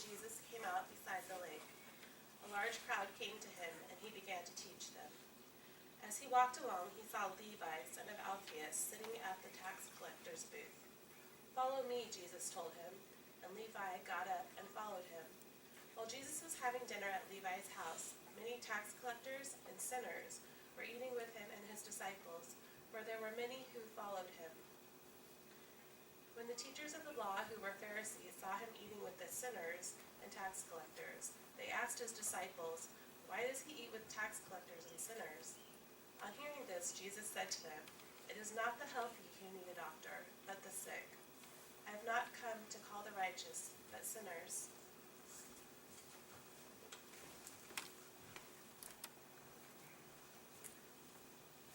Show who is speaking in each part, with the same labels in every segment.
Speaker 1: Jesus came out beside the lake, a large crowd came to him, and he began to teach them. As he walked along, he saw Levi, son of Alphaeus, sitting at the tax collector's booth. "Follow me," Jesus told him, and Levi got up and followed him. While Jesus was having dinner at Levi's house, many tax collectors and sinners were eating with him and his disciples, for there were many who followed him. When the teachers of the law, who were Pharisees, saw him eating with the sinners and tax collectors, they asked his disciples, "Why does he eat with tax collectors and sinners?" On hearing this, Jesus said to them, "It is not the healthy who need a doctor, but the sick. I have not come to call the righteous, but sinners."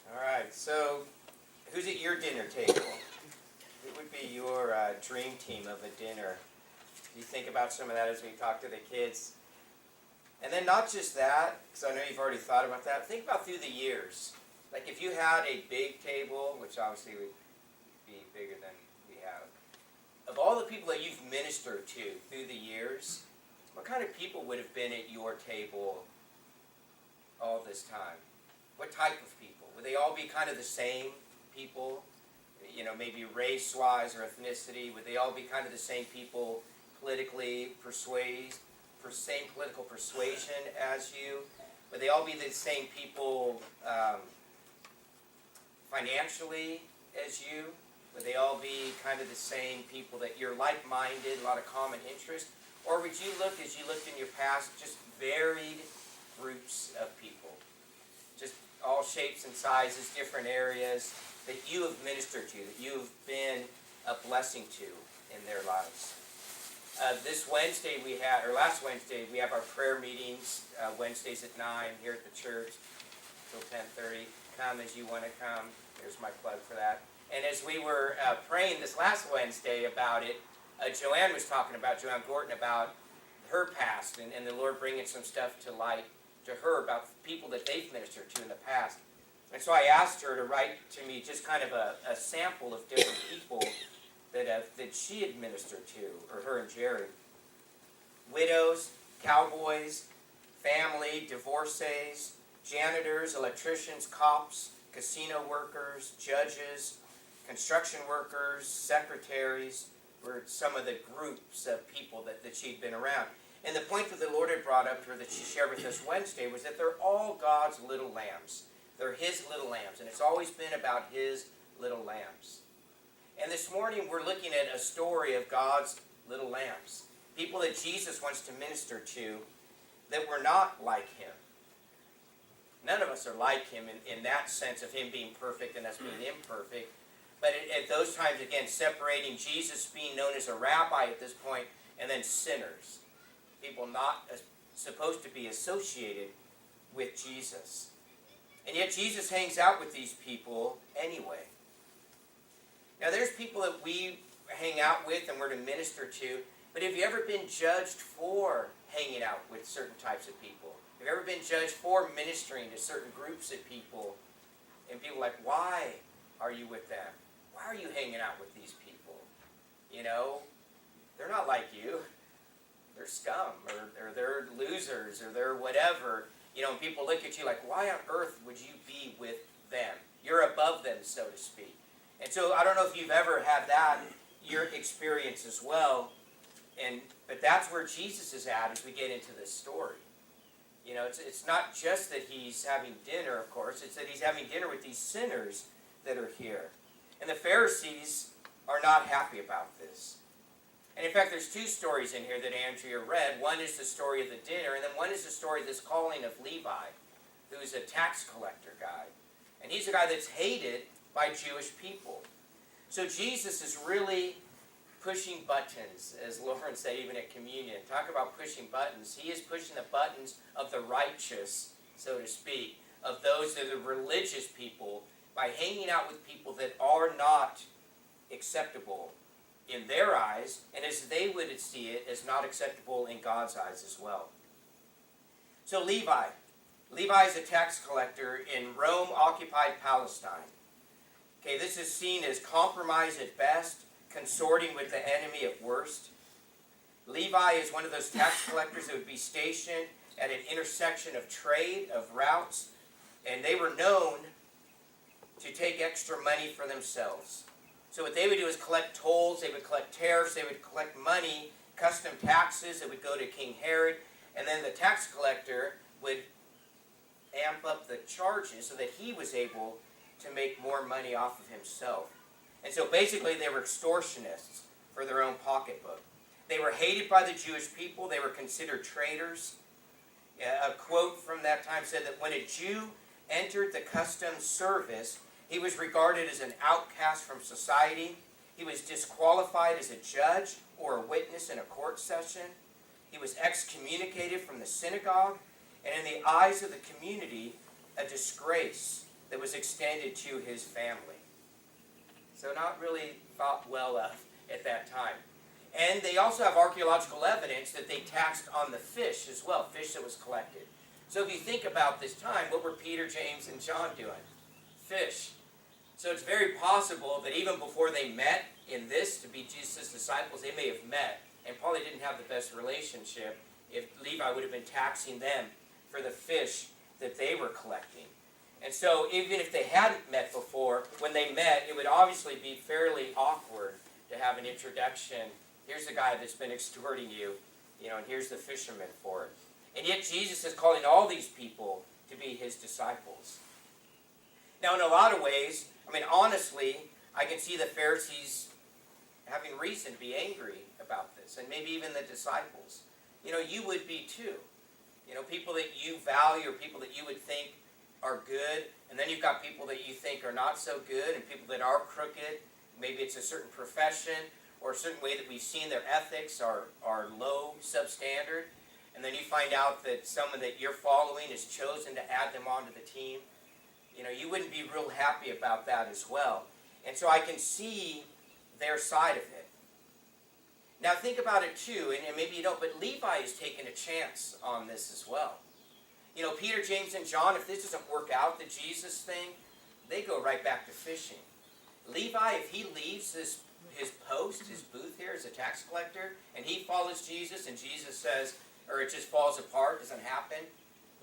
Speaker 2: All right, so who's at your dinner table? Who would be your dream team of a dinner? Do you think about some of that as we talk to the kids? And then not just that, because I know you've already thought about that, think about through the years. Like if you had a big table, which obviously would be bigger than we have, of all the people that you've ministered to through the years, what kind of people would have been at your table all this time? What type of people? Would they all be kind of the same people? You know, maybe race-wise or ethnicity? Would they all be kind of the same people politically, same political persuasion as you? Would they all be the same people financially as you? Would they all be kind of the same people that you're like-minded, a lot of common interest? Or would you look, as you looked in your past, just varied groups of people? Just all shapes and sizes, different areas that you have ministered to, that you've been a blessing to in their lives. This Wednesday last Wednesday, we have our prayer meetings, Wednesdays at 9 here at the church till 10:30. Come as you want to come. There's my plug for that. And as we were praying this last Wednesday about it, Joanne Gordon, about her past and the Lord bringing some stuff to light to her about people that they've ministered to in the past. And so I asked her to write to me just kind of a sample of different people that she had ministered to, or her and Jerry. Widows, cowboys, family, divorcees, janitors, electricians, cops, casino workers, judges, construction workers, secretaries, were some of the groups of people that she'd been around. And the point that the Lord had brought up to her that she shared with us Wednesday was that they're all God's little lambs. They're His little lambs, and it's always been about His little lambs. And this morning we're looking at a story of God's little lambs. People that Jesus wants to minister to that were not like Him. None of us are like Him in that sense of Him being perfect and us being imperfect. But at those times, again, separating Jesus being known as a rabbi at this point, and then sinners. People not supposed to be associated with Jesus. And yet Jesus hangs out with these people anyway. Now there's people that we hang out with and we're to minister to, but have you ever been judged for hanging out with certain types of people? Have you ever been judged for ministering to certain groups of people? And people are like, why are you with them? Why are you hanging out with these people? You know, they're not like you. They're scum, or they're losers, or they're whatever. You know, and people look at you like, why on earth would you be with them? You're above them, so to speak. And so I don't know if you've ever had that, your experience as well. But that's where Jesus is at as we get into this story. You know, it's not just that He's having dinner, of course. It's that He's having dinner with these sinners that are here. And the Pharisees are not happy about this. And in fact, there's two stories in here that Andrea read. One is the story of the dinner, and then one is the story of this calling of Levi, who is a tax collector guy. And he's a guy that's hated by Jewish people. So Jesus is really pushing buttons, as Lauren said even at communion. Talk about pushing buttons. He is pushing the buttons of the righteous, so to speak, of those that are religious people, by hanging out with people that are not acceptable in their eyes, and as they would see it, as not acceptable in God's eyes as well. So Levi is a tax collector in Rome-occupied Palestine. Okay, this is seen as compromise at best, consorting with the enemy at worst. Levi is one of those tax collectors that would be stationed at an intersection of trade, of routes, and they were known to take extra money for themselves. So what they would do is collect tolls, they would collect tariffs, they would collect money, custom taxes that would go to King Herod, and then the tax collector would amp up the charges so that he was able to make more money off of himself. And so basically they were extortionists for their own pocketbook. They were hated by the Jewish people. They were considered traitors. A quote from that time said that when a Jew entered the customs service, he was regarded as an outcast from society. He was disqualified as a judge or a witness in a court session. He was excommunicated from the synagogue, and in the eyes of the community, a disgrace that was extended to his family. So not really thought well of at that time. And they also have archaeological evidence that they taxed on the fish as well, fish that was collected. So if you think about this time, what were Peter, James, and John doing? Fish. So it's very possible that even before they met in this to be Jesus' disciples, they may have met and probably didn't have the best relationship if Levi would have been taxing them for the fish that they were collecting. And so even if they hadn't met before, when they met, it would obviously be fairly awkward to have an introduction. Here's the guy that's been extorting you, and here's the fisherman for it. And yet Jesus is calling all these people to be his disciples. Now, in a lot of ways, honestly, I can see the Pharisees having reason to be angry about this, and maybe even the disciples. You would be too. People that you value or people that you would think are good, and then you've got people that you think are not so good, and people that are crooked. Maybe it's a certain profession or a certain way that we've seen their ethics are low, substandard, and then you find out that someone that you're following is chosen to add them onto the team. You wouldn't be real happy about that as well. And so I can see their side of it. Now think about it too, and maybe you don't, but Levi is taking a chance on this as well. Peter, James, and John, if this doesn't work out, the Jesus thing, they go right back to fishing. Levi, if he leaves his post, his booth here as a tax collector, and he follows Jesus, and Jesus says, or it just falls apart, doesn't happen,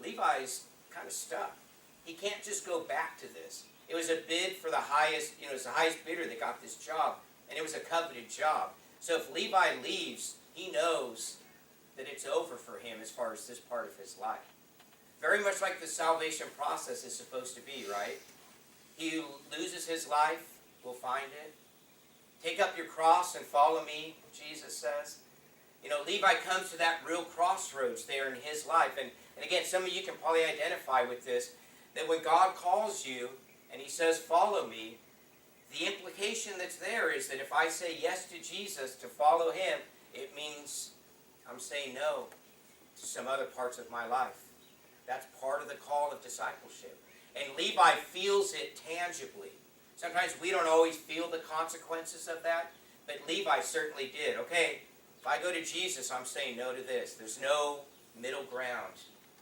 Speaker 2: Levi's kind of stuck. He can't just go back to this. It was a bid for the highest, it was the highest bidder that got this job, and it was a coveted job. So if Levi leaves, he knows that it's over for him as far as this part of his life. Very much like the salvation process is supposed to be, right? He who loses his life will find it. Take up your cross and follow me, Jesus says. Levi comes to that real crossroads there in his life. And again, some of you can probably identify with this, that when God calls you and he says, follow me, the implication that's there is that if I say yes to Jesus, to follow him, it means I'm saying no to some other parts of my life. That's part of the call of discipleship. And Levi feels it tangibly. Sometimes we don't always feel the consequences of that, but Levi certainly did. Okay, if I go to Jesus, I'm saying no to this. There's no middle ground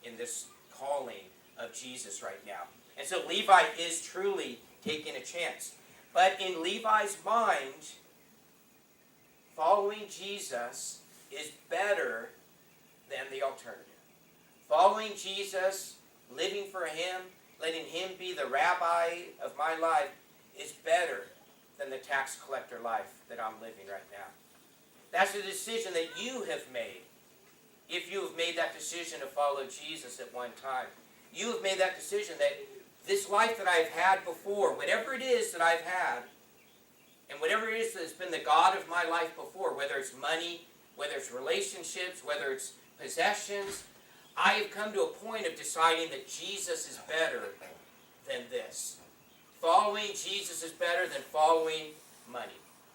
Speaker 2: in this calling of Jesus right now. And so Levi is truly taking a chance. But in Levi's mind, following Jesus is better than the alternative. Following Jesus, living for him, letting him be the rabbi of my life is better than the tax collector life that I'm living right now. That's a decision that you have made. If you have made that decision to follow Jesus at one time, you have made that decision that this life that I've had before, whatever it is that I've had, and whatever it is that's been the God of my life before, whether it's money, whether it's relationships, whether it's possessions, I have come to a point of deciding that Jesus is better than this. Following Jesus is better than following money.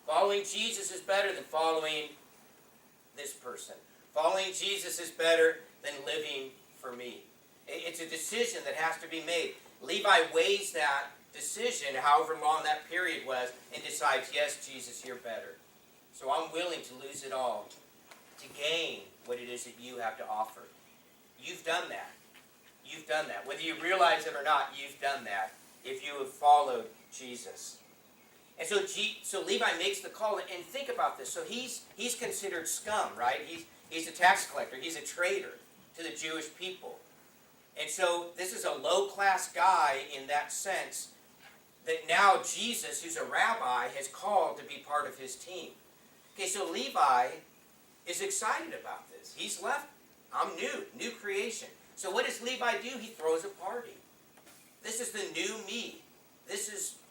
Speaker 2: Following Jesus is better than following this person. Following Jesus is better than living for me. It's a decision that has to be made. Levi weighs that decision, however long that period was, and decides, yes, Jesus, you're better. So I'm willing to lose it all to gain what it is that you have to offer. You've done that. You've done that. Whether you realize it or not, you've done that if you have followed Jesus. And And so Levi makes the call, and think about this. So he's considered scum, right? He's a tax collector. He's a traitor to the Jewish people. And so this is a low-class guy in that sense that now Jesus, who's a rabbi, has called to be part of his team. Okay, so Levi is excited about this. He's left. I'm new creation. So what does Levi do? He throws a party. This is the new me.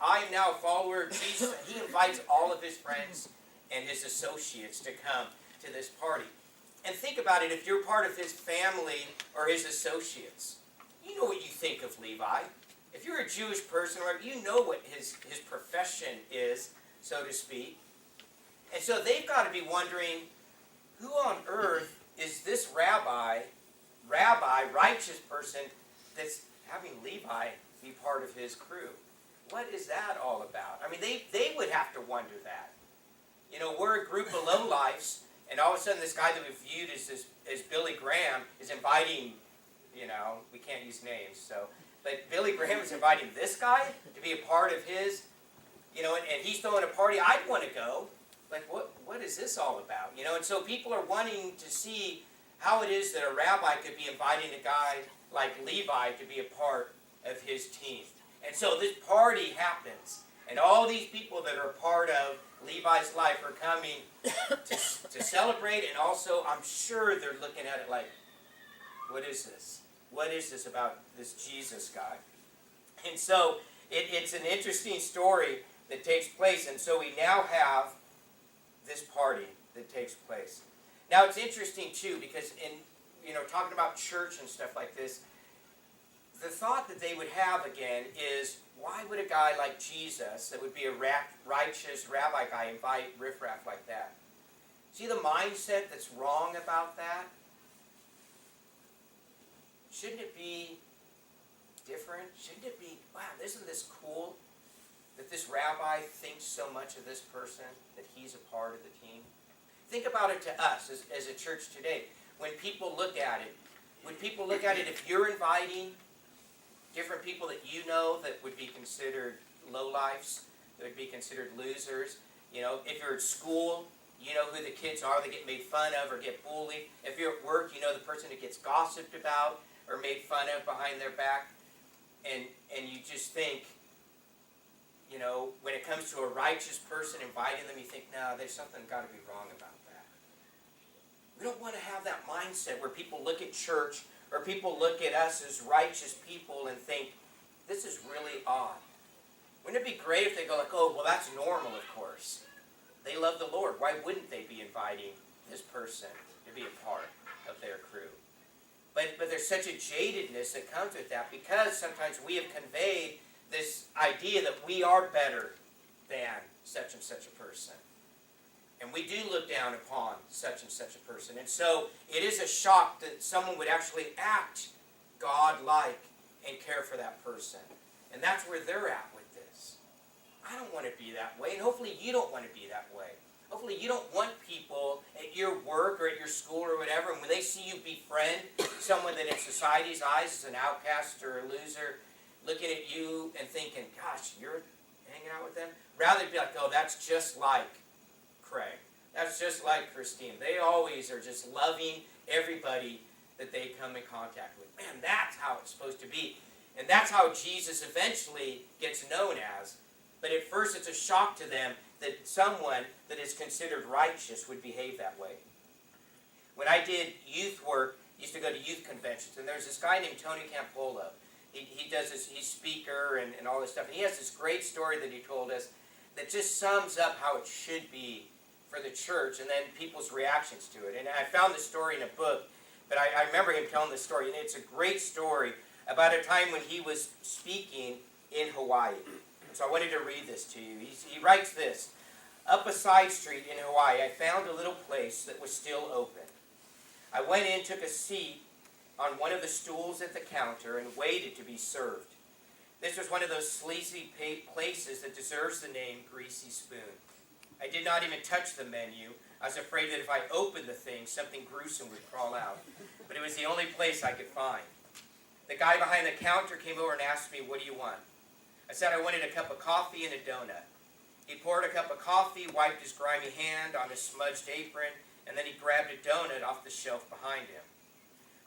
Speaker 2: I'm now a follower of Jesus. He invites all of his friends and his associates to come to this party. And think about it, if you're part of his family or his associates, you know what you think of Levi. If you're a Jewish person, you know what his profession is, so to speak. And so they've got to be wondering, who on earth is this rabbi, righteous person, that's having Levi be part of his crew? What is that all about? I mean, they would have to wonder that. You know, we're a group of lowlifes, and all of a sudden this guy that we've viewed as Billy Graham is inviting, you know, we can't use names, but Billy Graham is inviting this guy to be a part of his, you know, and he's throwing a party. I'd want to go. Like, what is this all about? You know, and so people are wanting to see how it is that a rabbi could be inviting a guy like Levi to be a part of his team. And so this party happens, and all these people that are a part of Levi's life are coming to celebrate, and also I'm sure they're looking at it like, what is this? What is this about this Jesus guy? And so it's an interesting story that takes place, and so we now have this party that takes place. Now it's interesting too, because in talking about church and stuff like this, the thought that they would have again is, why would a guy like Jesus, that would be a righteous rabbi guy, invite riffraff like that? See the mindset that's wrong about that? Shouldn't it be different? Shouldn't it be, wow, isn't this cool that this rabbi thinks so much of this person, that he's a part of the team? Think about it to us as a church today. When people look at it, if you're inviting different people that you know that would be considered lowlifes, that would be considered losers. You know, if you're at school, you know who the kids are that get made fun of or get bullied. If you're at work, you know the person that gets gossiped about or made fun of behind their back. And you just think, you know, when it comes to a righteous person, inviting them, you think, no, there's something got to be wrong about that. We don't want to have that mindset where people look at church or people look at us as righteous people and think, this is really odd. Wouldn't it be great if they go like, oh, well, that's normal, of course. They love the Lord. Why wouldn't they be inviting this person to be a part of their crew? But there's such a jadedness that comes with that, because sometimes we have conveyed this idea that we are better than such and such a person. And we do look down upon such and such a person. And so it is a shock that someone would actually act God-like and care for that person. And that's where they're at with this. I don't want to be that way, and hopefully you don't want to be that way. Hopefully you don't want people at your work or at your school or whatever, and when they see you befriend someone that in society's eyes is an outcast or a loser, looking at you and thinking, gosh, you're hanging out with them? Rather be like, oh, that's just like Craig. That's just like Christine. They always are just loving everybody that they come in contact with. Man, that's how it's supposed to be. And that's how Jesus eventually gets known as. But at first it's a shock to them that someone that is considered righteous would behave that way. When I did youth work, I used to go to youth conventions, and there's this guy named Tony Campolo. He does this, he's speaker and all this stuff. And he has this great story that he told us that just sums up how it should be for the church and then people's reactions to it. And I found this story in a book, but I remember him telling this story, and it's a great story about a time when he was speaking in Hawaii. And so I wanted to read this to you. He writes this: up a side street in Hawaii, I found a little place that was still open. I went in, took a seat on one of the stools at the counter, and waited to be served. This was one of those sleazy places that deserves the name Greasy Spoon. I did not even touch the menu. I was afraid that if I opened the thing, something gruesome would crawl out. But it was the only place I could find. The guy behind the counter came over and asked me, what do you want? I said I wanted a cup of coffee and a donut. He poured a cup of coffee, wiped his grimy hand on his smudged apron, and then he grabbed a donut off the shelf behind him.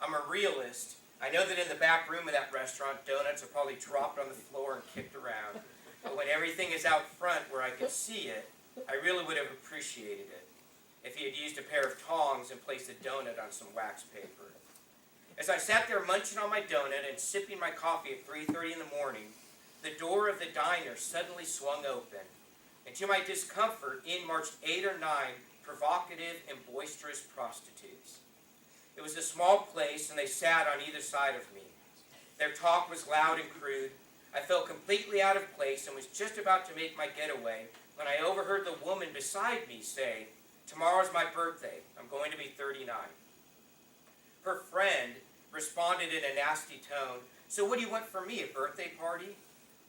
Speaker 2: I'm a realist. I know that in the back room of that restaurant, donuts are probably dropped on the floor and kicked around. But when everything is out front where I could see it, I really would have appreciated it if he had used a pair of tongs and placed a donut on some wax paper. As I sat there munching on my donut and sipping my coffee at 3:30 in the morning, the door of the diner suddenly swung open, and to my discomfort, in marched 8 or 9 provocative and boisterous prostitutes. It was a small place, and they sat on either side of me. Their talk was loud and crude. I felt completely out of place and was just about to make my getaway when I overheard the woman beside me say, "Tomorrow's my birthday. I'm going to be 39. Her friend responded in a nasty tone, "So what do you want from me, a birthday party?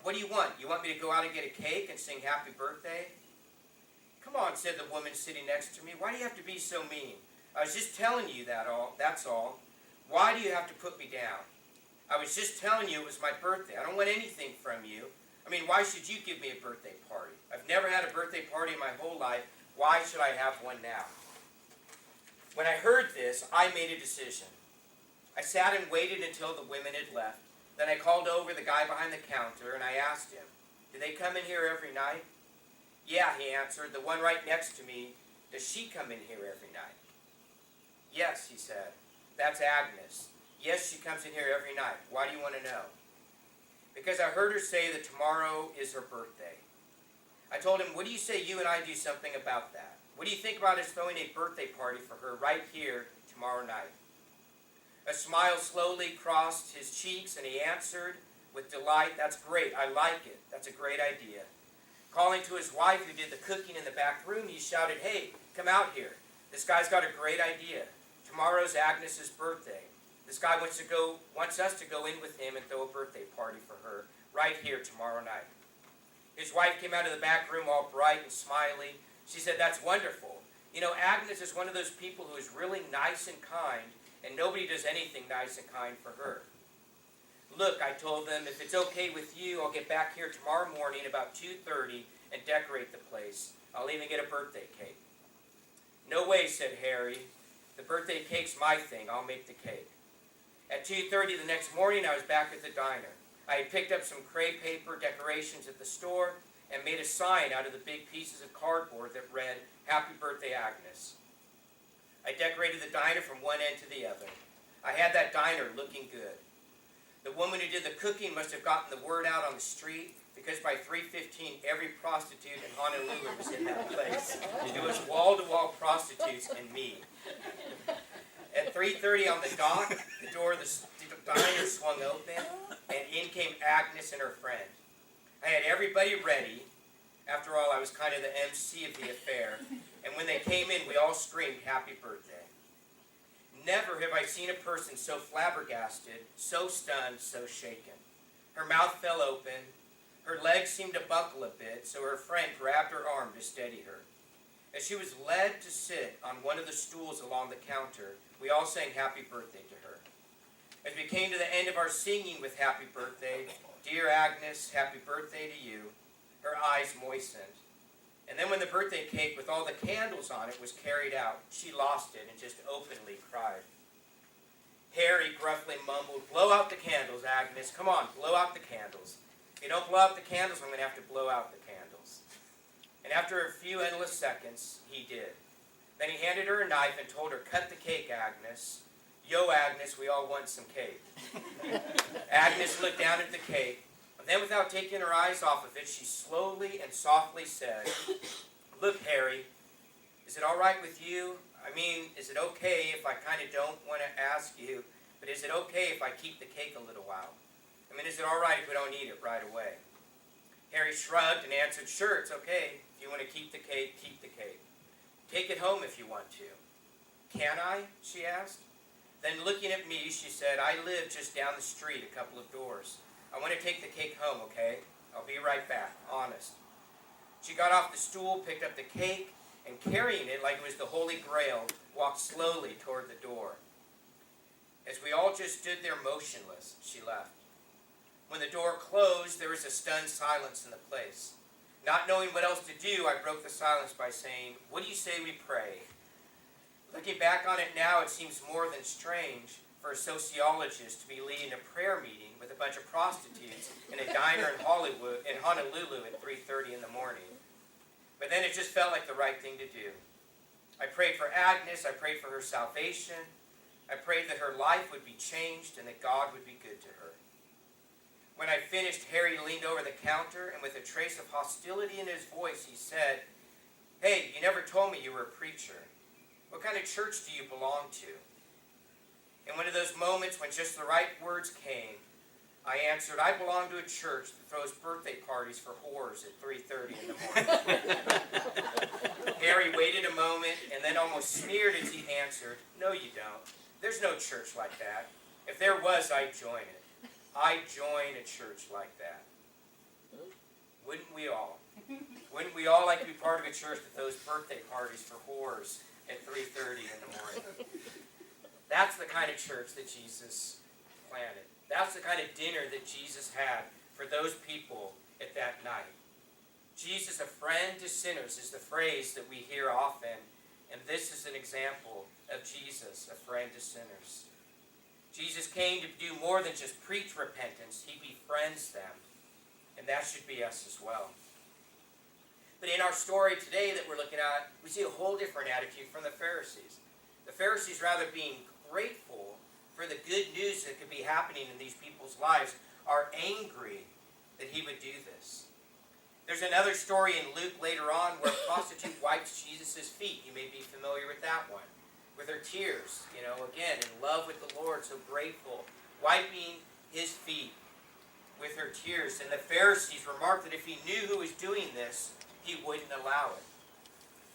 Speaker 2: What do you want? You want me to go out and get a cake and sing happy birthday?" "Come on," said the woman sitting next to me. "Why do you have to be so mean? I was just telling you that's all. Why do you have to put me down? I was just telling you it was my birthday. I don't want anything from you. I mean, why should you give me a birthday party? I've never had a birthday party in my whole life. Why should I have one now?" When I heard this, I made a decision. I sat and waited until the women had left. Then I called over the guy behind the counter and I asked him, "Do they come in here every night?" "Yeah," he answered. "The one right next to me, does she come in here every night?" "Yes," he said. "That's Agnes. Yes, she comes in here every night. Why do you want to know?" "Because I heard her say that tomorrow is her birthday." I told him, "What do you say you and I do something about that? What do you think about us throwing a birthday party for her right here tomorrow night?" A smile slowly crossed his cheeks and he answered with delight, "That's great. I like it. That's a great idea." Calling to his wife who did the cooking in the back room, he shouted, "Hey, come out here. This guy's got a great idea. Tomorrow's Agnes's birthday. This guy wants us to go in with him and throw a birthday party for her right here tomorrow night." His wife came out of the back room all bright and smiley. She said, "That's wonderful. You know, Agnes is one of those people who is really nice and kind, and nobody does anything nice and kind for her." "Look," I told them, "if it's okay with you, I'll get back here tomorrow morning about 2:30 and decorate the place. I'll even get a birthday cake." "No way," said Harry. "The birthday cake's my thing. I'll make the cake." At 2:30 the next morning, I was back at the diner. I had picked up some crepe paper decorations at the store and made a sign out of the big pieces of cardboard that read, "Happy Birthday, Agnes." I decorated the diner from one end to the other. I had that diner looking good. The woman who did the cooking must have gotten the word out on the street, because by 3:15 every prostitute in Honolulu was in that place. It was wall-to-wall prostitutes and me. At 3:30 on the dot, the door of the diner swung open, and in came Agnes and her friend. I had everybody ready. After all, I was kind of the MC of the affair. And when they came in, we all screamed, "Happy birthday." Never have I seen a person so flabbergasted, so stunned, so shaken. Her mouth fell open. Her legs seemed to buckle a bit, so her friend grabbed her arm to steady her. As she was led to sit on one of the stools along the counter, we all sang happy birthday to her. As we came to the end of our singing with happy birthday, "Dear Agnes, happy birthday to you," her eyes moistened. And then when the birthday cake with all the candles on it was carried out, she lost it and just openly cried. Harry gruffly mumbled, "Blow out the candles, Agnes. Come on, blow out the candles. If you don't blow out the candles, I'm going to have to blow out the candles." And after a few endless seconds, he did. Then he handed her a knife and told her, "Cut the cake, Agnes. Yo, Agnes, we all want some cake." Agnes looked down at the cake, and then without taking her eyes off of it, she slowly and softly said, "Look, Harry, is it all right with you? I mean, is it okay if I kind of don't want to ask you, but is it okay if I keep the cake a little while? I mean, is it all right if we don't eat it right away?" Harry shrugged and answered, "Sure, it's okay. If you want to keep the cake, keep the cake. Take it home if you want to." "Can I?" she asked. Then looking at me, she said, "I live just down the street a couple of doors. I want to take the cake home, okay? I'll be right back, honest." She got off the stool, picked up the cake, and carrying it like it was the Holy Grail, walked slowly toward the door. As we all just stood there motionless, she left. When the door closed, there was a stunned silence in the place. Not knowing what else to do, I broke the silence by saying, "What do you say we pray?" Looking back on it now, it seems more than strange for a sociologist to be leading a prayer meeting with a bunch of prostitutes in a diner in Honolulu at 3:30 in the morning. But then it just felt like the right thing to do. I prayed for Agnes. I prayed for her salvation. I prayed that her life would be changed and that God would be good to her. When I finished, Harry leaned over the counter, and with a trace of hostility in his voice, he said, "Hey, you never told me you were a preacher. What kind of church do you belong to?" In one of those moments when just the right words came, I answered, "I belong to a church that throws birthday parties for whores at 3:30 in the morning." Harry waited a moment and then almost sneered as he answered, "No, you don't. There's no church like that. If there was, I'd join it. I'd join a church like that." Wouldn't we all? Wouldn't we all like to be part of a church that throws birthday parties for whores at 3:30 in the morning? That's the kind of church that Jesus planted. That's the kind of dinner that Jesus had for those people at that night. Jesus, a friend to sinners, is the phrase that we hear often, and this is an example of Jesus, a friend to sinners. Jesus came to do more than just preach repentance. He befriends them, and that should be us as well. But in our story today that we're looking at, we see a whole different attitude from the Pharisees. The Pharisees, rather being grateful for the good news that could be happening in these people's lives, are angry that he would do this. There's another story in Luke later on where a prostitute wipes Jesus' feet. You may be familiar with that one. With her tears, again, in love with the Lord, so grateful, wiping his feet with her tears. And the Pharisees remarked that if he knew who was doing this, he wouldn't allow it.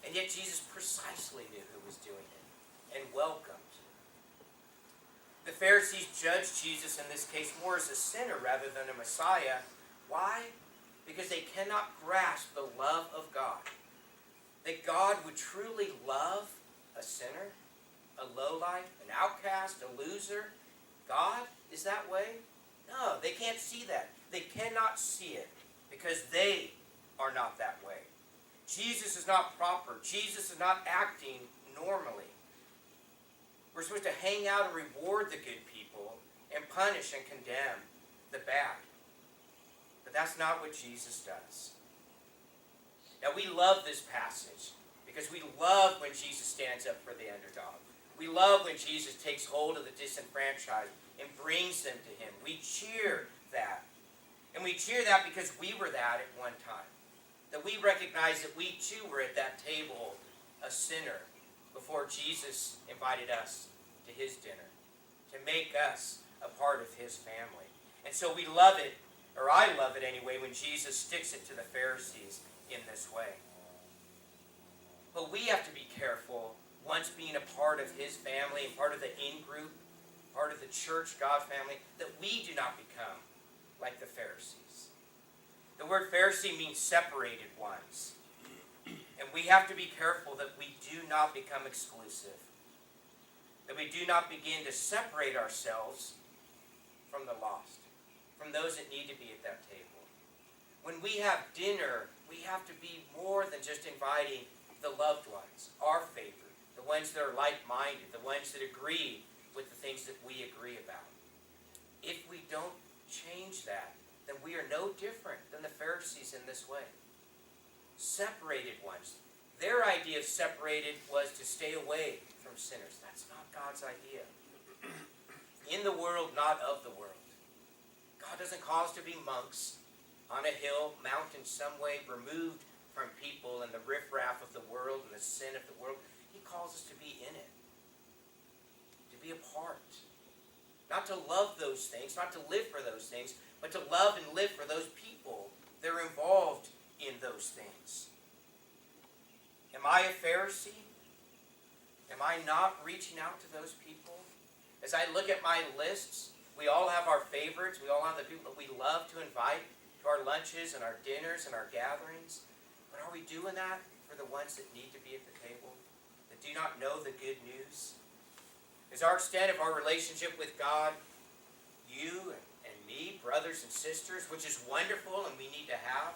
Speaker 2: And yet Jesus precisely knew who was doing it and welcomed. The Pharisees judged Jesus in this case more as a sinner rather than a Messiah. Why? Because they cannot grasp the love of God. That God would truly love a sinner, a lowlife, an outcast, a loser. God is that way? No, they can't see that. They cannot see it because they are not that way. Jesus is not proper. Jesus is not acting normally. We're supposed to hang out and reward the good people and punish and condemn the bad. But that's not what Jesus does. Now we love this passage because we love when Jesus stands up for the underdog. We love when Jesus takes hold of the disenfranchised and brings them to him. We cheer that. And we cheer that because we were that at one time. That we recognize that we too were at that table a sinner before Jesus invited us to his dinner, to make us a part of his family. And so we love it, or I love it anyway, when Jesus sticks it to the Pharisees in this way. But we have to be careful, once being a part of his family and part of the in-group, part of the church, God family, that we do not become like the Pharisees. The word Pharisee means separated ones. And we have to be careful that we do not become exclusive. That we do not begin to separate ourselves from the lost, from those that need to be at that table. When we have dinner, we have to be more than just inviting the loved ones, our favorite, the ones that are like-minded, the ones that agree with the things that we agree about. If we don't change that, then we are no different than the Pharisees in this way. Separated ones. Their idea of separated was to stay away from sinners. That's not God's idea. In the world, not of the world. God doesn't call us to be monks on a hill, mountain some way, removed from people and the riffraff of the world and the sin of the world. He calls us to be in it. To be a part. Not to love those things, not to live for those things, but to love and live for those people that are involved in those things. Am I a Pharisee? Am I not reaching out to those people? As I look at my lists, we all have our favorites. We all have the people that we love to invite to our lunches and our dinners and our gatherings. But are we doing that for the ones that need to be at the table, that do not know the good news? Is our extent of our relationship with God, you and me, brothers and sisters, which is wonderful and we need to have,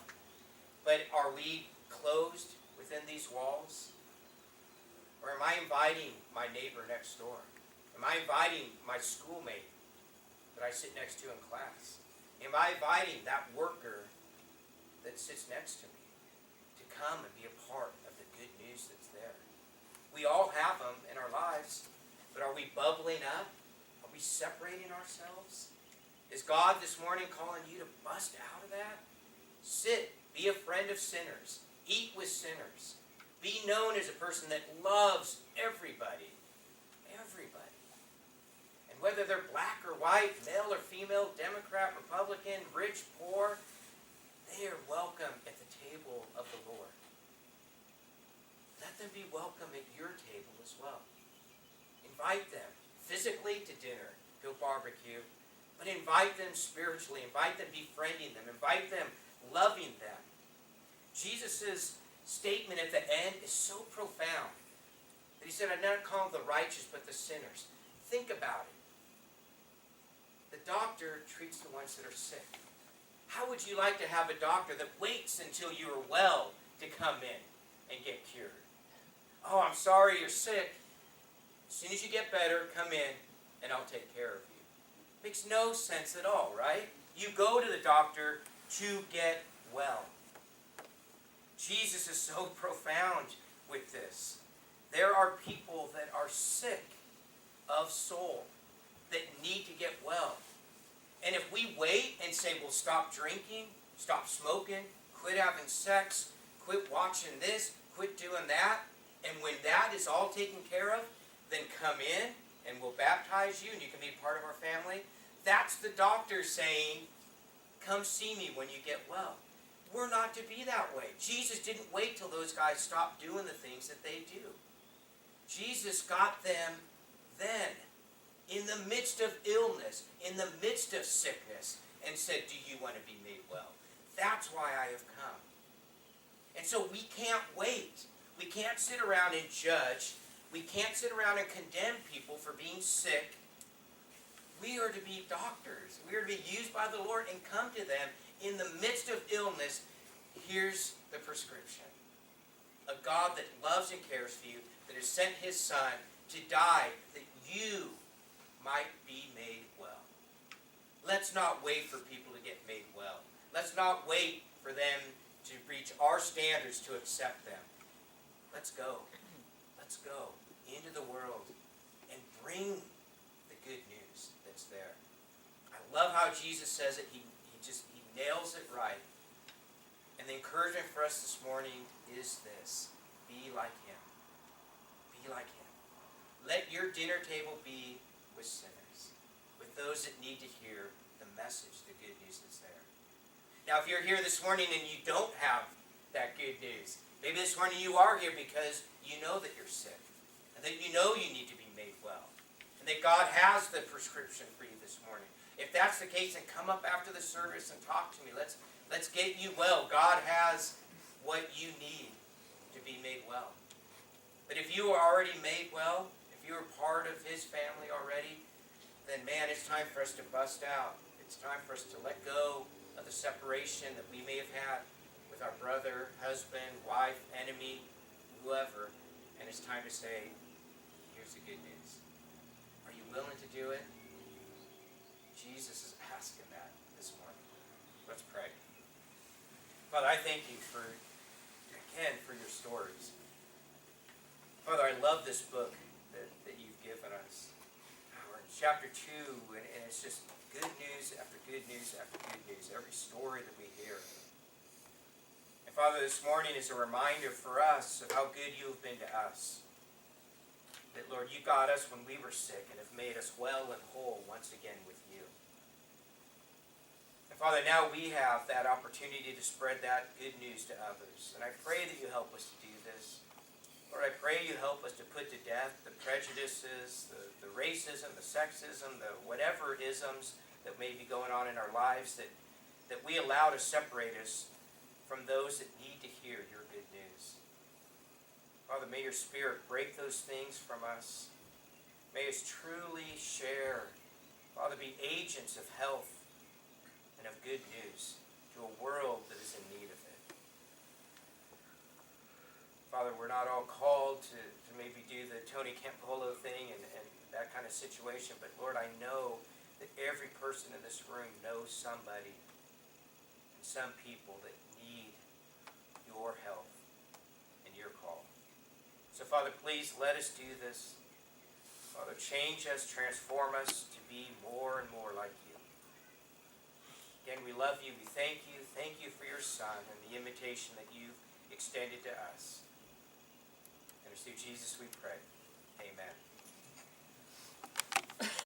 Speaker 2: But are we closed within these walls? Or am I inviting my neighbor next door? Am I inviting my schoolmate that I sit next to in class? Am I inviting that worker that sits next to me to come and be a part of the good news that's there? We all have them in our lives, but are we bubbling up? Are we separating ourselves? Is God this morning calling you to bust out of that? Sit, be a friend of sinners, eat with sinners. Be known as a person that loves everybody. Everybody. And whether they're black or white, male or female, Democrat, Republican, rich, poor, they are welcome at the table of the Lord. Let them be welcome at your table as well. Invite them physically to dinner, to a barbecue, but invite them spiritually. Invite them befriending them. Invite them loving them. Jesus' statement at the end is so profound that he said, I'm not calling the righteous, but the sinners. Think about it. The doctor treats the ones that are sick. How would you like to have a doctor that waits until you are well to come in and get cured? Oh, I'm sorry you're sick. As soon as you get better, come in and I'll take care of you. Makes no sense at all, right? You go to the doctor to get well. Jesus is so profound with this. There are people that are sick of soul that need to get well. And if we wait and say, well, stop drinking, stop smoking, quit having sex, quit watching this, quit doing that, and when that is all taken care of, then come in and we'll baptize you and you can be part of our family. That's the doctor saying, come see me when you get well. We're not to be that way. Jesus didn't wait till those guys stopped doing the things that they do. Jesus got them then, in the midst of illness, in the midst of sickness, and said, do you want to be made well? That's why I have come. And so we can't wait. We can't sit around and judge. We can't sit around and condemn people for being sick. We are to be doctors. We are to be used by the Lord and come to them in the midst of illness. Here's the prescription. A God that loves and cares for you, that has sent his Son to die that you might be made well. Let's not wait for people to get made well. Let's not wait for them to reach our standards to accept them. Let's go. Let's go into the world and bring the good news that's there. I love how Jesus says it. He nails it right. And the encouragement for us this morning is this. Be like him. Be like him. Let your dinner table be with sinners, with those that need to hear the message, the good news that's there. Now, if you're here this morning and you don't have that good news, maybe this morning you are here because you know that you're sick, and that you know you need to be made well, and that God has the prescription for you this morning. If that's the case, then come up after the service and talk to me. Let's get you well. God has what you need to be made well. But if you are already made well, if you are part of his family already, then man, it's time for us to bust out. It's time for us to let go of the separation that we may have had with our brother, husband, wife, enemy, whoever. And it's time to say, here's the good news. Are you willing to do it? Jesus is asking that this morning. Let's pray. Father, I thank you for your stories. Father, I love this book that you've given us. We're in chapter 2, and it's just good news after good news after good news, every story that we hear. And Father, this morning is a reminder for us of how good you have been to us. That, Lord, you got us when we were sick and have made us well and whole once again with you. And Father, now we have that opportunity to spread that good news to others. And I pray that you help us to do this. Lord, I pray you help us to put to death the prejudices, the racism, the sexism, the whatever isms that may be going on in our lives that we allow to separate us from those that need to hear your good news. Father, may your Spirit break those things from us. May us truly share, Father, be agents of health and of good news to a world that is in need of it. Father, we're not all called to maybe do the Tony Campolo thing and that kind of situation, but Lord, I know that every person in this room knows somebody and some people that need your help and your call. So Father, please let us do this. Father, change us, transform us to be more and more like you. Again, we love you. We thank you. Thank you for your Son and the invitation that you've extended to us. And it's through Jesus we pray. Amen.